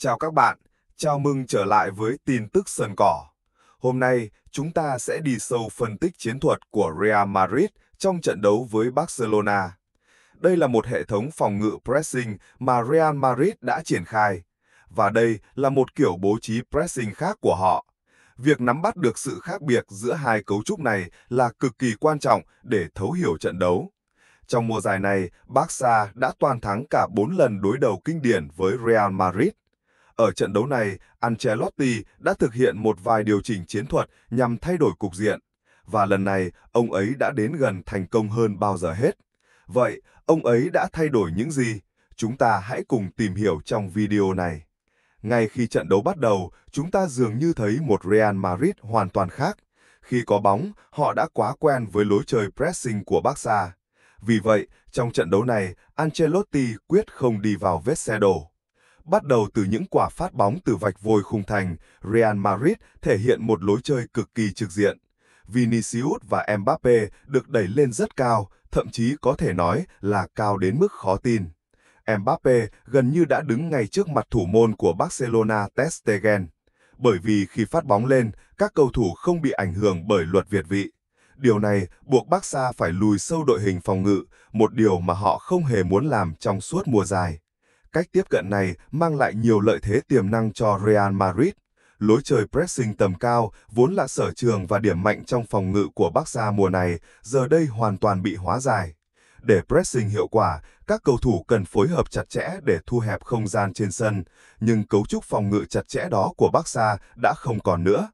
Chào các bạn, chào mừng trở lại với tin tức sân cỏ. Hôm nay, chúng ta sẽ đi sâu phân tích chiến thuật của Real Madrid trong trận đấu với Barcelona. Đây là một hệ thống phòng ngự pressing mà Real Madrid đã triển khai. Và đây là một kiểu bố trí pressing khác của họ. Việc nắm bắt được sự khác biệt giữa hai cấu trúc này là cực kỳ quan trọng để thấu hiểu trận đấu. Trong mùa giải này, Barca đã toàn thắng cả 4 lần đối đầu kinh điển với Real Madrid. Ở trận đấu này, Ancelotti đã thực hiện một vài điều chỉnh chiến thuật nhằm thay đổi cục diện. Và lần này, ông ấy đã đến gần thành công hơn bao giờ hết. Vậy, ông ấy đã thay đổi những gì? Chúng ta hãy cùng tìm hiểu trong video này. Ngay khi trận đấu bắt đầu, chúng ta dường như thấy một Real Madrid hoàn toàn khác. Khi có bóng, họ đã quá quen với lối chơi pressing của Barca. Vì vậy, trong trận đấu này, Ancelotti quyết không đi vào vết xe đổ. Bắt đầu từ những quả phát bóng từ vạch vôi khung thành, Real Madrid thể hiện một lối chơi cực kỳ trực diện. Vinicius và Mbappe được đẩy lên rất cao, thậm chí có thể nói là cao đến mức khó tin. Mbappe gần như đã đứng ngay trước mặt thủ môn của Barcelona Ter Stegen. Bởi vì khi phát bóng lên, các cầu thủ không bị ảnh hưởng bởi luật việt vị. Điều này buộc Barca phải lùi sâu đội hình phòng ngự, một điều mà họ không hề muốn làm trong suốt mùa dài. Cách tiếp cận này mang lại nhiều lợi thế tiềm năng cho Real Madrid. Lối chơi pressing tầm cao, vốn là sở trường và điểm mạnh trong phòng ngự của Barca mùa này, giờ đây hoàn toàn bị hóa giải. Để pressing hiệu quả, các cầu thủ cần phối hợp chặt chẽ để thu hẹp không gian trên sân, nhưng cấu trúc phòng ngự chặt chẽ đó của Barca đã không còn nữa.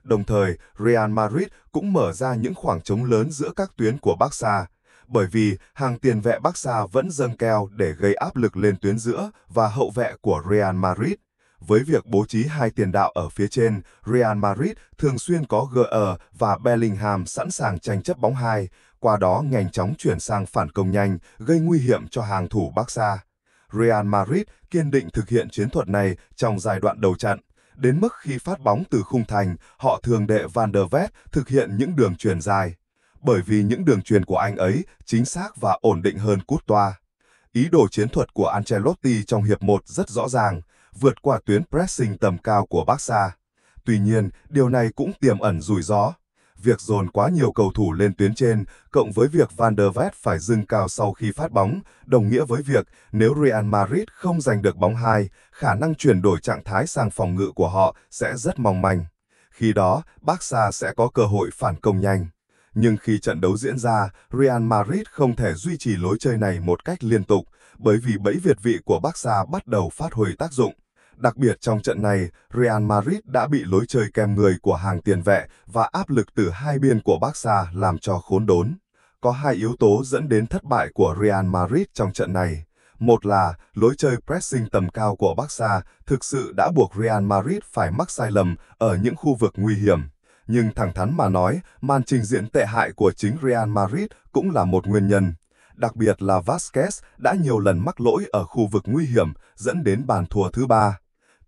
Đồng thời, Real Madrid cũng mở ra những khoảng trống lớn giữa các tuyến của Barca, bởi vì hàng tiền vệ Barca vẫn dâng keo để gây áp lực lên tuyến giữa và hậu vệ của Real Madrid. Với việc bố trí hai tiền đạo ở phía trên, Real Madrid thường xuyên có GE và Bellingham sẵn sàng tranh chấp bóng hai, qua đó nhanh chóng chuyển sang phản công nhanh, gây nguy hiểm cho hàng thủ Barca. Real Madrid kiên định thực hiện chiến thuật này trong giai đoạn đầu trận. Đến mức khi phát bóng từ khung thành, họ thường để Van der Vet thực hiện những đường chuyền dài. Bởi vì những đường chuyền của anh ấy chính xác và ổn định hơn Courtois. Ý đồ chiến thuật của Ancelotti trong hiệp 1 rất rõ ràng, vượt qua tuyến pressing tầm cao của Barca. Tuy nhiên, điều này cũng tiềm ẩn rủi ro. Việc dồn quá nhiều cầu thủ lên tuyến trên, cộng với việc Van der Vet phải dâng cao sau khi phát bóng, đồng nghĩa với việc nếu Real Madrid không giành được bóng hai, khả năng chuyển đổi trạng thái sang phòng ngự của họ sẽ rất mong manh. Khi đó, Barca sẽ có cơ hội phản công nhanh. Nhưng khi trận đấu diễn ra, Real Madrid không thể duy trì lối chơi này một cách liên tục, bởi vì bẫy việt vị của Barca bắt đầu phát huy tác dụng. Đặc biệt trong trận này, Real Madrid đã bị lối chơi kèm người của hàng tiền vệ và áp lực từ hai bên của Barca làm cho khốn đốn. Có hai yếu tố dẫn đến thất bại của Real Madrid trong trận này. Một là lối chơi pressing tầm cao của Barca thực sự đã buộc Real Madrid phải mắc sai lầm ở những khu vực nguy hiểm. Nhưng thẳng thắn mà nói, màn trình diễn tệ hại của chính Real Madrid cũng là một nguyên nhân. Đặc biệt là Vázquez đã nhiều lần mắc lỗi ở khu vực nguy hiểm, dẫn đến bàn thua thứ 3.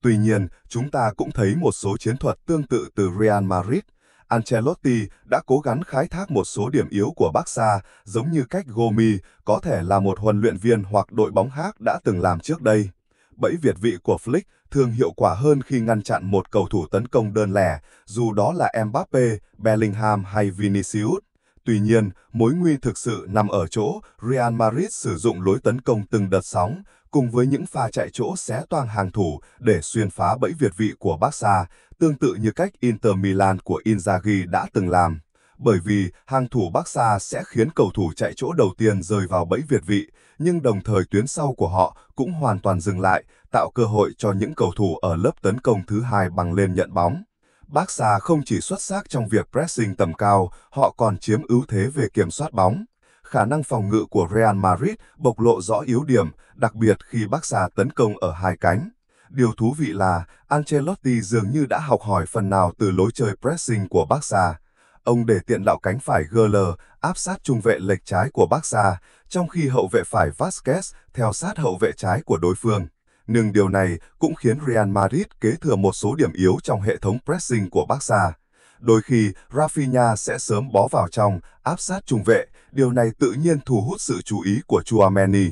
Tuy nhiên, chúng ta cũng thấy một số chiến thuật tương tự từ Real Madrid. Ancelotti đã cố gắng khai thác một số điểm yếu của Barca, giống như cách Gomi có thể là một huấn luyện viên hoặc đội bóng khác đã từng làm trước đây. Bẫy việt vị của Flick thường hiệu quả hơn khi ngăn chặn một cầu thủ tấn công đơn lẻ, dù đó là Mbappe, Bellingham hay Vinicius. Tuy nhiên, mối nguy thực sự nằm ở chỗ Real Madrid sử dụng lối tấn công từng đợt sóng, cùng với những pha chạy chỗ xé toang hàng thủ để xuyên phá bẫy việt vị của Barca, tương tự như cách Inter Milan của Inzaghi đã từng làm. Bởi vì hàng thủ Barca sẽ khiến cầu thủ chạy chỗ đầu tiên rơi vào bẫy việt vị, nhưng đồng thời tuyến sau của họ cũng hoàn toàn dừng lại, tạo cơ hội cho những cầu thủ ở lớp tấn công thứ hai bằng lên nhận bóng. Barca không chỉ xuất sắc trong việc pressing tầm cao, họ còn chiếm ưu thế về kiểm soát bóng. Khả năng phòng ngự của Real Madrid bộc lộ rõ yếu điểm, đặc biệt khi Barca tấn công ở hai cánh. Điều thú vị là Ancelotti dường như đã học hỏi phần nào từ lối chơi pressing của Barca. Ông để tiền đạo cánh phải GL áp sát trung vệ lệch trái của Barca, trong khi hậu vệ phải Vázquez theo sát hậu vệ trái của đối phương. Nhưng điều này cũng khiến Real Madrid kế thừa một số điểm yếu trong hệ thống pressing của Barca. Đôi khi, Rafinha sẽ sớm bó vào trong, áp sát trung vệ, điều này tự nhiên thu hút sự chú ý của Tchouaméni.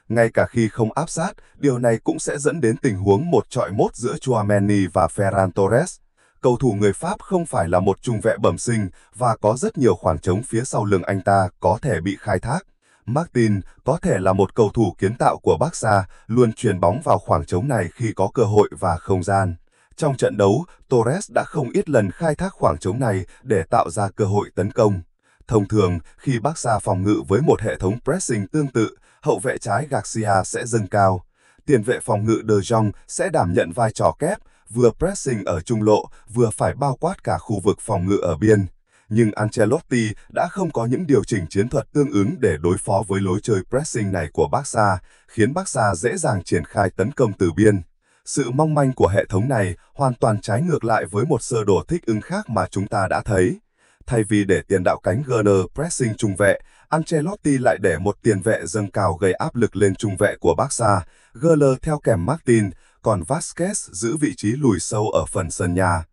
Ngay cả khi không áp sát, điều này cũng sẽ dẫn đến tình huống một chọi một giữa Tchouaméni và Ferran Torres. Cầu thủ người Pháp không phải là một trung vệ bẩm sinh và có rất nhiều khoảng trống phía sau lưng anh ta có thể bị khai thác. Martin có thể là một cầu thủ kiến tạo của Barca, luôn chuyền bóng vào khoảng trống này khi có cơ hội và không gian. Trong trận đấu, Torres đã không ít lần khai thác khoảng trống này để tạo ra cơ hội tấn công. Thông thường, khi Barca phòng ngự với một hệ thống pressing tương tự, hậu vệ trái Garcia sẽ dâng cao. Tiền vệ phòng ngự De Jong sẽ đảm nhận vai trò kép, vừa pressing ở trung lộ, vừa phải bao quát cả khu vực phòng ngự ở biên. Nhưng Ancelotti đã không có những điều chỉnh chiến thuật tương ứng để đối phó với lối chơi pressing này của Barca, khiến Barca dễ dàng triển khai tấn công từ biên. Sự mong manh của hệ thống này hoàn toàn trái ngược lại với một sơ đồ thích ứng khác mà chúng ta đã thấy. Thay vì để tiền đạo cánh Gunner pressing trung vệ, Ancelotti lại để một tiền vệ dâng cao gây áp lực lên trung vệ của Barca, Güler theo kèm Martin, còn Vasquez giữ vị trí lùi sâu ở phần sân nhà.